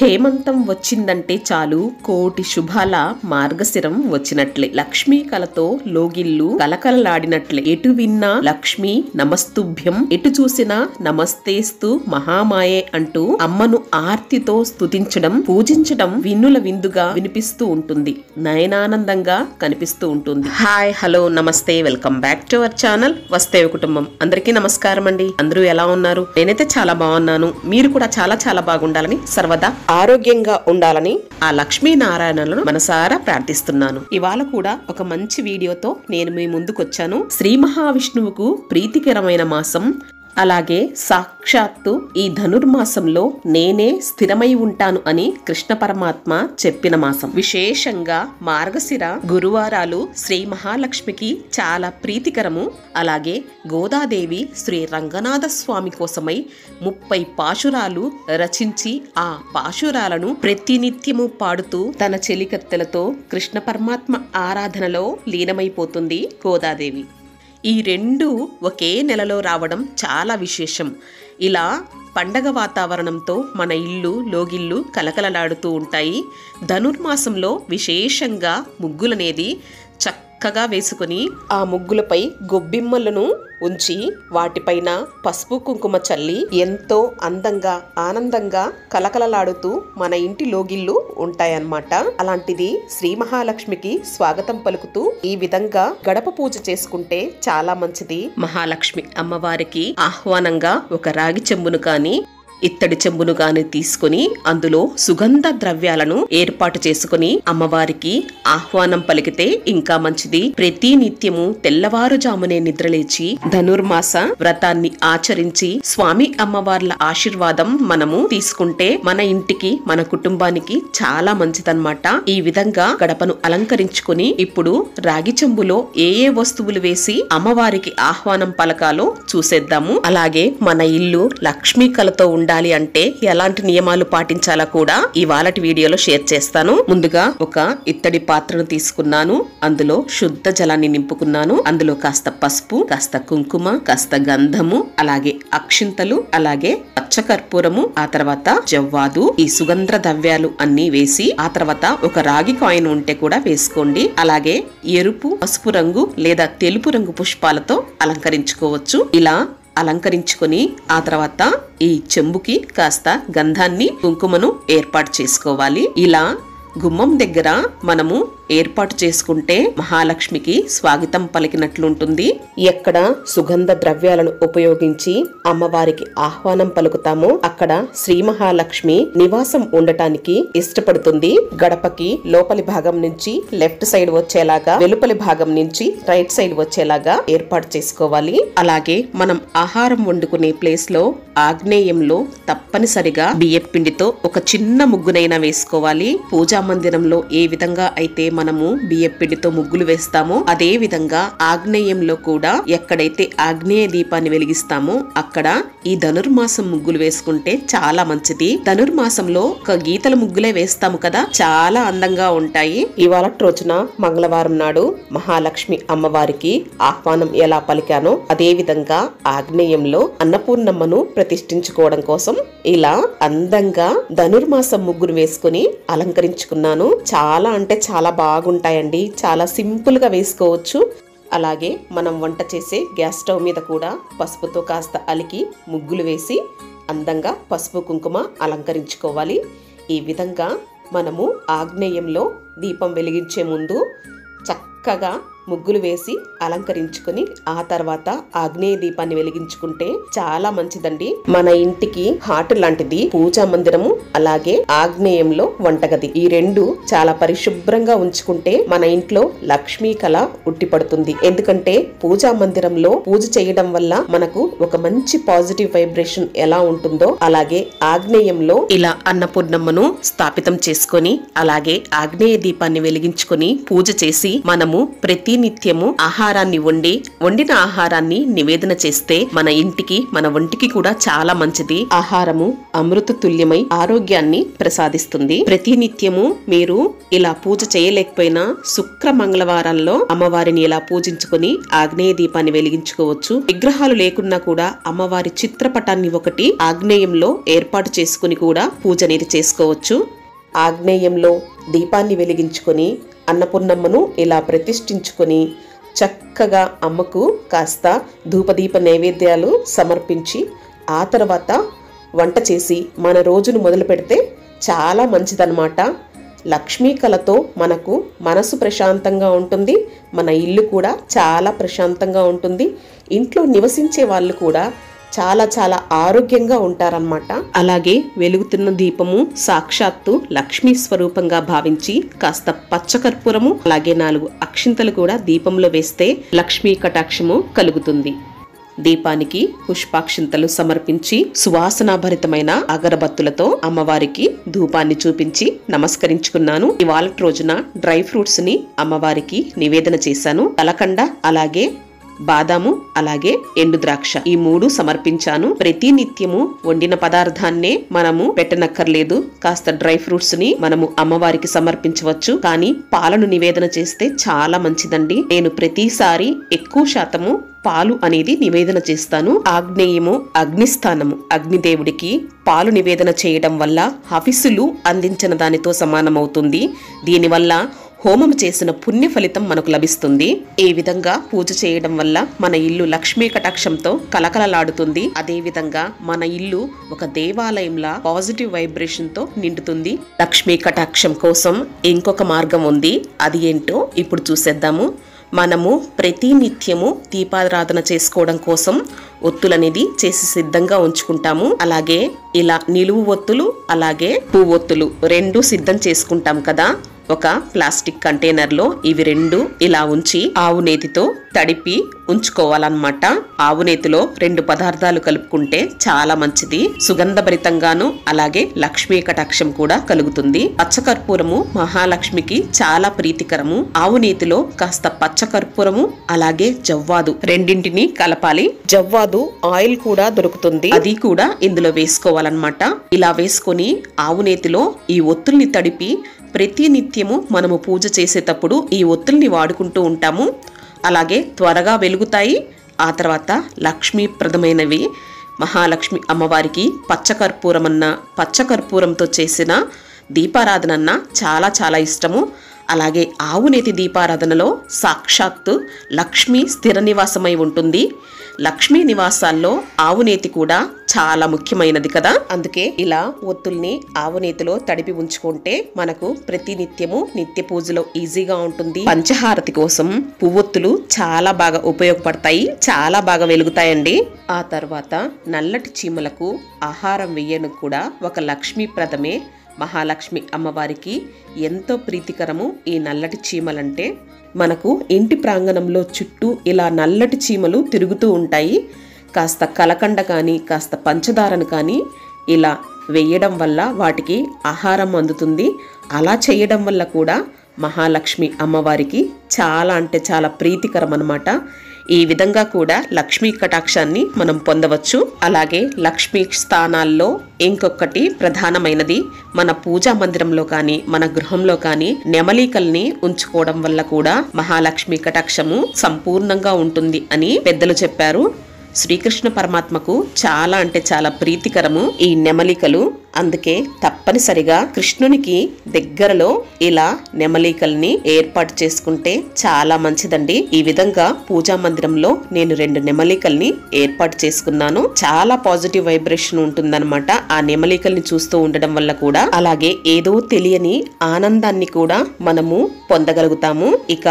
హేమంతం వచ్చిందంటే చాలు కోటి శుభాల మార్గశిరం వచ్చినట్లే. లక్ష్మీ కలతో లోగిల్లు కలకలలాడినట్లే. ఎటు విన్నా లక్ష్మీ నమస్తుభ్యం, ఎటు చూసినా నమస్తేస్తు మహామాయే అంటూ అమ్మను ఆర్తితో స్తుతించడం, పూజించడం విన్నుల విందుగా వినిపిస్తూ ఉంటుంది. నయనానందంగా కనిపిస్తూ ఉంటుంది. హాయ్, హలో, నమస్తే, welcome back to our channel వస్తేవి కుటుంబం. అందరికీ నమస్కారం అండి. అందరూ ఎలా ఉన్నారు? నేనైతే చాలా బాగున్నాను. మీరు కూడా చాలా చాలా బాగుండాలని, సర్వదా ఆరోగ్యంగా ఉండాలని ఆ లక్ష్మీనారాయణలను మనసారా ప్రార్థిస్తున్నాను. ఇవాళ కూడా ఒక మంచి వీడియోతో నేను మీ ముందుకొచ్చాను. శ్రీ మహావిష్ణువుకు ప్రీతికరమైన మాసం, అలాగే సాక్షాత్తు ఈ ధనుర్మాసంలో నేనే స్థిరమై ఉంటాను అని కృష్ణ పరమాత్మ చెప్పిన మాసం. విశేషంగా మార్గశిర గురువారాలు శ్రీ మహాలక్ష్మికి చాలా ప్రీతికరము. అలాగే గోదాదేవి శ్రీ రంగనాథ స్వామి కోసమై 30 పాశురాలు రచించి ఆ పాశురాలను ప్రతినిత్యము పాడుతూ తన చెలికత్తెలతో కృష్ణ పరమాత్మ ఆరాధనలో లీనమైపోతుంది గోదాదేవి. ఈ రెండు ఒకే నెలలో రావడం చాలా విశేషం. ఇలా పండగ వాతావరణంతో మన ఇల్లు లోగిల్లు కలకలలాడుతూ ఉంటాయి. ధనుర్మాసంలో విశేషంగా ముగ్గులనేది చక్కగా వేసుకుని ఆ ముగ్గులపై గొబ్బిమ్మలను ఉంచి వాటిపైన పసుపు కుంకుమ చల్లి ఎంతో అందంగా ఆనందంగా కలకలలాడుతూ మన ఇంటి లోగిల్లు ఉంటాయన్నమాట. అలాంటిది శ్రీ మహాలక్ష్మికి స్వాగతం పలుకుతూ ఈ విధంగా గడప పూజ చేసుకుంటే చాలా మంచిది. మహాలక్ష్మి అమ్మవారికి ఆహ్వానంగా ఒక రాగి చెంబును కానీ ఇత్తడి చెంబును గాని తీసుకుని అందులో సుగంధ ద్రవ్యాలను ఏర్పాటు చేసుకుని అమ్మవారికి ఆహ్వానం పలికితే ఇంకా మంచిది. ప్రతి నిత్యము తెల్లవారుజామునే నిద్రలేచి ధనుర్మాస వ్రతాన్ని ఆచరించి స్వామి అమ్మవార్ల ఆశీర్వాదం మనము తీసుకుంటే మన ఇంటికి మన కుటుంబానికి చాలా మంచిదన్నమాట. ఈ విధంగా గడపను అలంకరించుకుని ఇప్పుడు రాగి చెంబులో ఏ ఏ వస్తువులు వేసి అమ్మవారికి ఆహ్వానం పలకాలో చూసేద్దాము. అలాగే మన ఇల్లు లక్ష్మీ కలతో ఉండాలి అంటే ఎలాంటి నియమాలు పాటించాలో కూడా ఇవాళటి వీడియోలో షేర్ చేస్తాను. ముందుగా ఒక ఇత్తడి పాత్రను తీసుకున్నాను. అందులో శుద్ధ జలాన్ని నింపుకున్నాను. అందులో కాస్త పసుపు, కాస్త కుంకుమ, కాస్త గంధము, అలాగే అక్షింతలు, అలాగే పచ్చకర్పూరము, ఆ తర్వాత జవ్వాదు, ఈ సుగంధ ద్రవ్యాలు అన్ని వేసి ఆ తర్వాత ఒక రాగి కాయిన్ ఉంటే కూడా వేసుకోండి. అలాగే ఎరుపు, పసుపు రంగు లేదా తెలుపు రంగు పుష్పాలతో అలంకరించుకోవచ్చు. ఇలా అలంకరించుకొని ఆ తర్వాత ఈ చెంబుకి కాస్త గంధాన్ని కుంకుమను ఏర్పాటు చేసుకోవాలి. ఇలా గుమ్మం దగ్గర మనము ఏర్పాటు చేసుకుంటే మహాలక్ష్మికి స్వాగతం పలికినట్లుంటుంది. ఎక్కడ సుగంధ ద్రవ్యాలను ఉపయోగించి అమ్మవారికి ఆహ్వానం పలుకుతామో అక్కడ శ్రీ మహాలక్ష్మి నివాసం ఉండటానికి ఇష్టపడుతుంది. గడపకి లోపలి భాగం నుంచి లెఫ్ట్ సైడ్ వచ్చేలాగా, వెలుపలి భాగం నుంచి రైట్ సైడ్ వచ్చేలాగా ఏర్పాటు చేసుకోవాలి. అలాగే మనం ఆహారం వండుకునే ప్లేస్ లో ఆగ్నేయంలో తప్పనిసరిగా బియ్యం పిండితో ఒక చిన్న ముగ్గునైనా వేసుకోవాలి. పూజా మందిరంలో ఏ విధంగా అయితే మనము బియ్యం పిండితో ముగ్గులు వేస్తామో అదే విధంగా ఆగ్నేయంలో కూడా ఎక్కడైతే ఆగ్నేయ దీపాన్ని వెలిగిస్తామో అక్కడ ఈ ధనుర్మాసం ముగ్గులు వేసుకుంటే చాలా మంచిది. ధనుర్మాసంలో ఒక గీతల ముగ్గులే వేస్తాము కదా, చాలా అందంగా ఉంటాయి. ఇవాళ రోజున మంగళవారం నాడు మహాలక్ష్మి అమ్మవారికి ఆహ్వానం ఎలా పలికానో అదే విధంగా ఆగ్నేయంలో అన్నపూర్ణమ్మను ప్రతిష్ఠించుకోవడం కోసం ఇలా అందంగా ధనుర్మాసం ముగ్గును వేసుకుని అలంకరించుకున్నాను. చాలా అంటే చాలా బాగుంటాయండి. చాలా సింపుల్ గా వేసుకోవచ్చు. అలాగే మనం వంట చేసే గ్యాస్ స్టవ్ మీద కూడా పసుపుతో కాస్త అలికి ముగ్గులు వేసి అందంగా పసుపు కుంకుమ అలంకరించుకోవాలి. ఈ విధంగా మనము ఆగ్నేయంలో దీపం వెలిగించే ముందు చక్కగా ముగ్గులు వేసి అలంకరించుకుని ఆ తర్వాత ఆగ్నేయ దీపాన్ని వెలిగించుకుంటే చాలా మంచిదండి. మన ఇంటికి హార్ట్ లాంటిది పూజా మందిరము, అలాగే ఆగ్నేయంలో వంటగది, ఈ రెండు చాలా పరిశుభ్రంగా ఉంచుకుంటే మన ఇంట్లో లక్ష్మీ కళ ఉట్టిపడుతుంది. ఎందుకంటే పూజా మందిరంలో పూజ చేయడం వల్ల మనకు ఒక మంచి పాజిటివ్ వైబ్రేషన్ ఎలా ఉంటుందో అలాగే ఆగ్నేయంలో ఇలా అన్నపూర్ణమ్మను స్థాపితం చేసుకొని అలాగే ఆగ్నేయ దీపాన్ని వెలిగించుకొని పూజ చేసి మనము ప్రతి నిత్యము ఆహారాన్ని వండిన ఆహారాన్ని నివేదన చేస్తే మన ఇంటికి మన ఒంటికి కూడా చాలా మంచిది. ఆహారము అమృత తుల్యమై ఆరోగ్యాన్ని ప్రసాదిస్తుంది. ప్రతి నిత్యము మీరు ఇలా పూజ చేయలేకపోయినా శుక్ర మంగళవారాల్లో అమ్మవారిని ఇలా పూజించుకుని ఆగ్నేయ దీపాన్ని వెలిగించుకోవచ్చు. విగ్రహాలు లేకున్నా కూడా అమ్మవారి చిత్రపటాన్ని ఒకటి ఆగ్నేయంలో ఏర్పాటు చేసుకుని కూడా పూజ అనేది చేసుకోవచ్చు. ఆగ్నేయంలో దీపాన్ని వెలిగించుకొని అన్నపూర్ణమ్మను ఇలా ప్రతిష్ఠించుకొని చక్కగా అమ్మకు కాస్త ధూపదీప నైవేద్యాలు సమర్పించి ఆ తర్వాత వంట చేసి మన రోజును మొదలు పెడితే చాలా మంచిదన్నమాట. లక్ష్మీ కళతో మనకు మనసు ప్రశాంతంగా ఉంటుంది. మన ఇల్లు కూడా చాలా ప్రశాంతంగా ఉంటుంది. ఇంట్లో నివసించే వాళ్ళు కూడా చాలా చాలా ఆరోగ్యంగా ఉంటారన్నమాట. అలాగే వెలుగుతున్న దీపము సాక్షాత్తు లక్ష్మీ స్వరూపంగా భావించి కాస్త పచ్చకర్పూరము అలాగే 4 అక్షింతలు కూడా దీపంలో వేస్తే లక్ష్మీ కటాక్షము కలుగుతుంది. దీపానికి పుష్పాక్షింతలు సమర్పించి సువాసనాభరితమైన అగరబత్తులతో అమ్మవారికి ధూపాన్ని చూపించి నమస్కరించుకున్నాను. ఇవాళ రోజున డ్రై ఫ్రూట్స్ ని అమ్మవారికి నివేదన చేశాను. కలకండ అలాగే బాదాము అలాగే ఎండు ద్రాక్ష ఈ 3 సమర్పించాను. ప్రతి నిత్యము వండిన పదార్థాన్నే మనము పెట్టనక్కర్లేదు. కాస్త డ్రై ఫ్రూట్స్ ని మనము అమ్మవారికి సమర్పించవచ్చు. కానీ పాలను నివేదన చేస్తే చాలా మంచిదండి. నేను ప్రతిసారి ఎక్కువ శాతము పాలు అనేది నివేదన చేస్తాను. ఆగ్నేయము అగ్నిస్థానము, అగ్నిదేవుడికి పాలు నివేదన చేయడం వల్ల హవిస్సులు అందించిన దానితో సమానమవుతుంది. దీనివల్ల హోమం చేసిన పుణ్య ఫలితం మనకు లభిస్తుంది. ఈ విధంగా పూజ చేయడం వల్ల మన ఇల్లు లక్ష్మీ కటాక్షంతో కలకలలాడుతుంది. అదే విధంగా మన ఇల్లు ఒక దేవాలయంలా పాజిటివ్ వైబ్రేషన్ తో నిండుతుంది. లక్ష్మీ కటాక్షం కోసం ఇంకొక మార్గం ఉంది. అది ఏంటో ఇప్పుడు చూసేద్దాము. మనము ప్రతి నిత్యము దీపారాధన చేసుకోవడం కోసం ఒత్తులనేది చేసి సిద్ధంగా ఉంచుకుంటాము. అలాగే ఇలా నిలువు ఒత్తులు అలాగే పువ్వొత్తులు 2 సిద్ధం చేసుకుంటాం కదా. ఒక ప్లాస్టిక్ కంటైనర్ లో ఇవి 2 ఇలా ఉంచి ఆవు నేతితో తడిపి ఉంచుకోవాలన్నమాట. ఆవు నేతిలో 2 పదార్థాలు కలుపుకుంటే చాలా మంచిది. సుగంధభరితంగాను అలాగే లక్ష్మీ కటాక్షం కూడా కలుగుతుంది. పచ్చకర్పూరము మహాలక్ష్మికి చాలా ప్రీతికరము. ఆవు నేతిలో కాస్త పచ్చకర్పూరము అలాగే జవ్వాదు రెండింటిని కలపాలి. జవ్వాదు ఆయిల్ కూడా దొరుకుతుంది, అది కూడా ఇందులో వేసుకోవాలన్నమాట. ఇలా వేసుకొని ఆవు నేతిలో ఈ ఒత్తుల్ని తడిపి ప్రతి నిత్యము మనము పూజ చేసేటప్పుడు ఈ ఒత్తుల్ని వాడుకుంటూ ఉంటాము. అలాగే త్వరగా వెలుగుతాయి. ఆ తర్వాత లక్ష్మీప్రదమైనవి. మహాలక్ష్మి అమ్మవారికి పచ్చకర్పూరంతో చేసిన దీపారాధన చాలా చాలా ఇష్టము. అలాగే ఆవు నేతి దీపారాధనలో సాక్షాత్తు లక్ష్మి స్థిర నివాసమై ఉంటుంది. లక్ష్మీ నివాసాల్లో ఆవు నేతి కూడా చాలా ముఖ్యమైనది కదా. అందుకే ఇలా ఒత్తుల్ని ఆవు నేతిలో తడిపి ఉంచుకుంటే మనకు ప్రతి నిత్యము నిత్య పూజలో ఈజీగా ఉంటుంది. పంచహారతి కోసం పువ్వొత్తులు చాలా బాగా ఉపయోగపడతాయి, చాలా బాగా వెలుగుతాయండి. ఆ తర్వాత నల్లటి చీమలకు ఆహారం వేయను కూడా ఒక లక్ష్మీప్రదమే. మహాలక్ష్మి అమ్మవారికి ఎంతో ప్రీతికరము ఈ నల్లటి చీమలంటే. మనకు ఇంటి ప్రాంగణంలో చుట్టూ ఇలా నల్లటి చీమలు తిరుగుతూ ఉంటాయి. కాస్త కలకండ కానీ కాస్త పంచదారను కానీ ఇలా వేయడం వల్ల వాటికి ఆహారం అందుతుంది. అలా చేయడం వల్ల కూడా మహాలక్ష్మి అమ్మవారికి చాలా అంటే చాలా ప్రీతికరం అన్నమాట. ఈ విధంగా కూడా లక్ష్మీ కటాక్షాన్ని మనం పొందవచ్చు. అలాగే లక్ష్మీ స్థానాల్లో ఇంకొకటి ప్రధానమైనది, మన పూజా మందిరంలో కానీ మన గృహంలో కానీ నెమలికల్ని ఉంచుకోవడం వల్ల కూడా మహాలక్ష్మి కటాక్షము సంపూర్ణంగా ఉంటుంది అని పెద్దలు చెప్పారు. శ్రీకృష్ణ పరమాత్మకు చాలా అంటే చాలా ప్రీతికరము ఈ నెమలికలు. అందుకే తప్పనిసరిగా కృష్ణునికి దగ్గరలో ఇలా నెమలికల్ని ఏర్పాటు చేసుకుంటే చాలా మంచిదండి. ఈ విధంగా పూజా మందిరంలో నేను 2 నెమలికల్ని ఏర్పాటు చేసుకున్నాను. చాలా పాజిటివ్ వైబ్రేషన్ ఉంటుందన్నమాట ఆ నెమలికల్ని చూస్తూ ఉండడం వల్ల కూడా. అలాగే ఏదో తెలియని ఆనందాన్ని కూడా మనము పొందగలుగుతాము. ఇక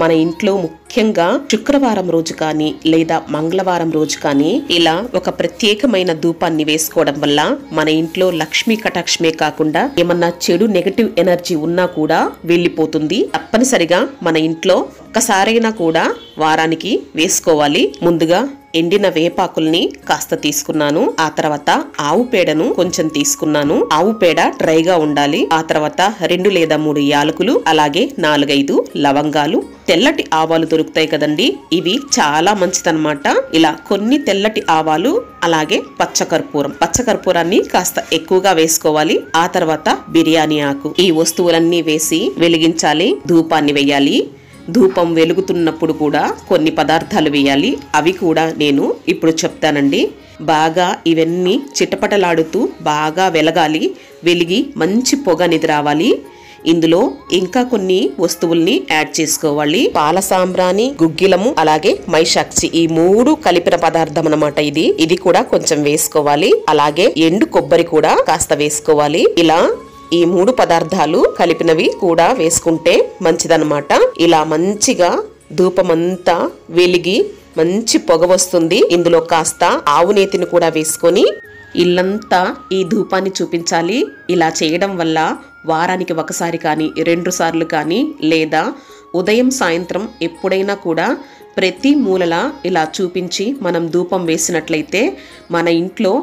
మన ఇంట్లో ముఖ్యంగా శుక్రవారం రోజు కానీ లేదా మంగళవారం రోజు కానీ ఇలా ఒక ప్రత్యేకమైన ధూపాన్ని వేసుకోవడం వల్ల మన ఇంట్లో లక్ష్మీ కటాక్షమే కాకుండా ఏమన్నా చెడు నెగటివ్ ఎనర్జీ ఉన్నా కూడా వెళ్ళిపోతుంది. తప్పనిసరిగా మన ఇంట్లో ఒక్కసారైనా కూడా వారానికి వేసుకోవాలి. ముందుగా ఎండిన వేపాకుల్ని కాస్త తీసుకున్నాను. ఆ తర్వాత ఆవు పేడను కొంచెం తీసుకున్నాను. ఆవు పేడ డ్రైగా ఉండాలి. ఆ తర్వాత 2 లేదా 3 యాలకులు, అలాగే 4-5 లవంగాలు, తెల్లటి ఆవాలు దొరుకుతాయి కదండి, ఇవి చాలా మంచిదన్నమాట. ఇలా కొన్ని తెల్లటి ఆవాలు, అలాగే పచ్చకర్పూరాన్ని కాస్త ఎక్కువగా వేసుకోవాలి. ఆ తర్వాత బిర్యానీ ఆకు, ఈ వస్తువులన్నీ వేసి వెలిగించాలి. ధూపాన్ని వేయాలి. ధూపం వెలుగుతున్నప్పుడు కూడా కొన్ని పదార్థాలు వేయాలి. అవి కూడా నేను ఇప్పుడు చెప్తానండి. బాగా ఇవన్నీ చిటపటలాడుతూ బాగా వెలగాలి. వెలిగి మంచి పొగ అనేది రావాలి. ఇందులో ఇంకా కొన్ని వస్తువుల్ని యాడ్ చేసుకోవాలి. పాల సాంబ్రాణి, గుగ్గిలము, అలాగే మైషాక్షి, ఈ 3 కలిపిన పదార్థం అన్నమాట. ఇది కూడా కొంచెం వేసుకోవాలి. అలాగే ఎండు కొబ్బరి కూడా కాస్త వేసుకోవాలి. ఇలా ఈ 3 పదార్థాలు కలిపినవి కూడా వేసుకుంటే మంచిదన్నమాట. ఇలా మంచిగా ధూపమంతా వెలిగి మంచి పొగ వస్తుంది. ఇందులో కాస్త ఆవు నేతిని కూడా వేసుకొని ఇల్లంతా ఈ ధూపాన్ని చూపించాలి. ఇలా చేయడం వల్ల వారానికి ఒకసారి కానీ 2 సార్లు కానీ, లేదా ఉదయం సాయంత్రం ఎప్పుడైనా కూడా ప్రతి మూలలా ఇలా చూపించి మనం ధూపం వేసినట్లయితే మన ఇంట్లో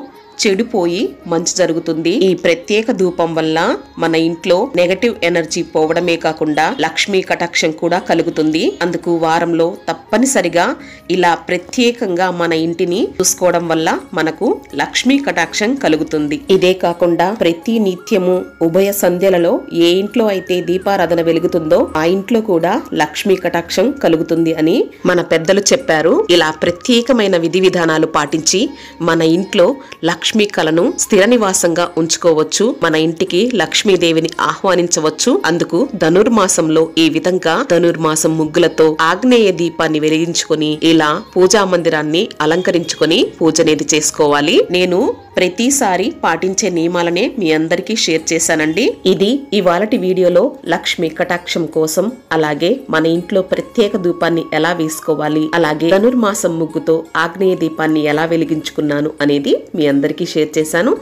చెడిపోయి మంచి జరుగుతుంది. ఈ ప్రత్యేక ధూపం వల్ల మన ఇంట్లో నెగటివ్ ఎనర్జీ పోవడమే కాకుండా లక్ష్మీ కటాక్షం కూడా కలుగుతుంది. అందుకు వారంలో తప్పనిసరిగా ఇలా ప్రత్యేకంగా మన ఇంటిని చూసుకోవడం వల్ల మనకు లక్ష్మీ కటాక్షం కలుగుతుంది. ఇదే కాకుండా ప్రతి నిత్యము ఉభయ సంధ్యలలో ఏ ఇంట్లో అయితే దీపారాధన వెలుగుతుందో ఆ ఇంట్లో కూడా లక్ష్మీ కటాక్షం కలుగుతుంది అని మన పెద్దలు చెప్పారు. ఇలా ప్రత్యేకమైన విధి విధానాలు పాటించి మన ఇంట్లో లక్ష్మీ కళను స్థిర నివాసంగా ఉంచుకోవచ్చు. మన ఇంటికి లక్ష్మీదేవిని ఆహ్వానించవచ్చు. అందుకు ధనుర్మాసంలో ఈ విధంగా ధనుర్మాసం ముగ్గులతో ఆగ్నేయ దీపాన్ని వెలిగించుకొని ఇలా పూజా మందిరాన్ని అలంకరించుకొని పూజనేది చేసుకోవాలి. నేను ప్రతిసారి పాటించే నియమాలనే మీ అందరికీ షేర్ చేశానండి. ఇది ఇవాళటి వీడియోలో లక్ష్మీ కటాక్షం కోసం, అలాగే మన ఇంట్లో ప్రత్యేక ధూపాన్ని ఎలా వేసుకోవాలి, అలాగే ధనుర్మాసం ముగ్గుతో ఆగ్నేయ దీపాన్ని ఎలా వెలిగించుకున్నాను అనేది మీ అందరికీ షేర్ చేశాను.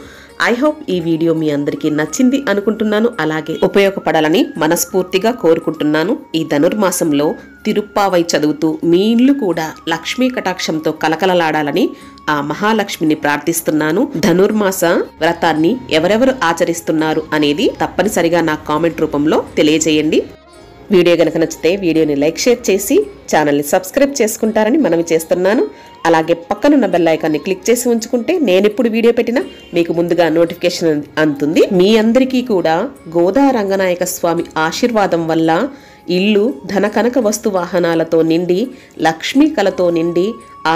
ఐ హోప్ ఈ వీడియో మీ అందరికీ నచ్చింది అనుకుంటున్నాను. అలాగే ఉపయోగపడాలని మనస్ఫూర్తిగా కోరుకుంటున్నాను. ఈ ధనుర్మాసంలో తిరుప్పావై చదువుతూ మీ ఇల్లు కూడా లక్ష్మీ కటాక్షంతో కలకలలాడాలని ఆ మహాలక్ష్మిని ప్రార్థిస్తున్నాను. ధనుర్మాస వ్రతాన్ని ఎవరెవరు ఆచరిస్తున్నారు అనేది తప్పనిసరిగా నా కామెంట్ రూపంలో తెలియజేయండి. వీడియో గనక నచ్చితే వీడియోని లైక్, షేర్ చేసి ఛానల్ని సబ్స్క్రైబ్ చేసుకుంటారని మనవి చేస్తున్నాను. అలాగే పక్కనున్న బెల్ ఐకాన్ని క్లిక్ చేసి ఉంచుకుంటే నేను ఎప్పుడు వీడియో పెట్టినా మీకు ముందుగా నోటిఫికేషన్ అందుతుంది. మీ అందరికీ కూడా గోదా రంగనాయక స్వామి ఆశీర్వాదం వల్ల ఇల్లు ధన కనక వస్తు వాహనాలతో నిండి లక్ష్మీ కళతో నిండి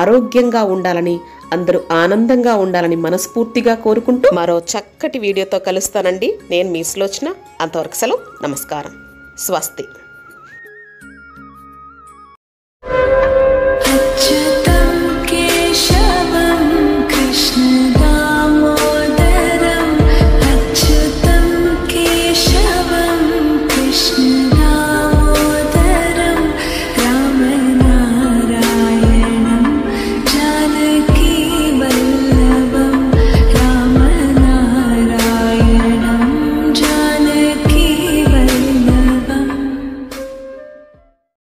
ఆరోగ్యంగా ఉండాలని, అందరూ ఆనందంగా ఉండాలని మనస్ఫూర్తిగా కోరుకుంటూ మరో చక్కటి వీడియోతో కలుస్తానండి. నేను మీ సులోచన. అంతవరకు సెలవు. నమస్కారం. స్వస్తి.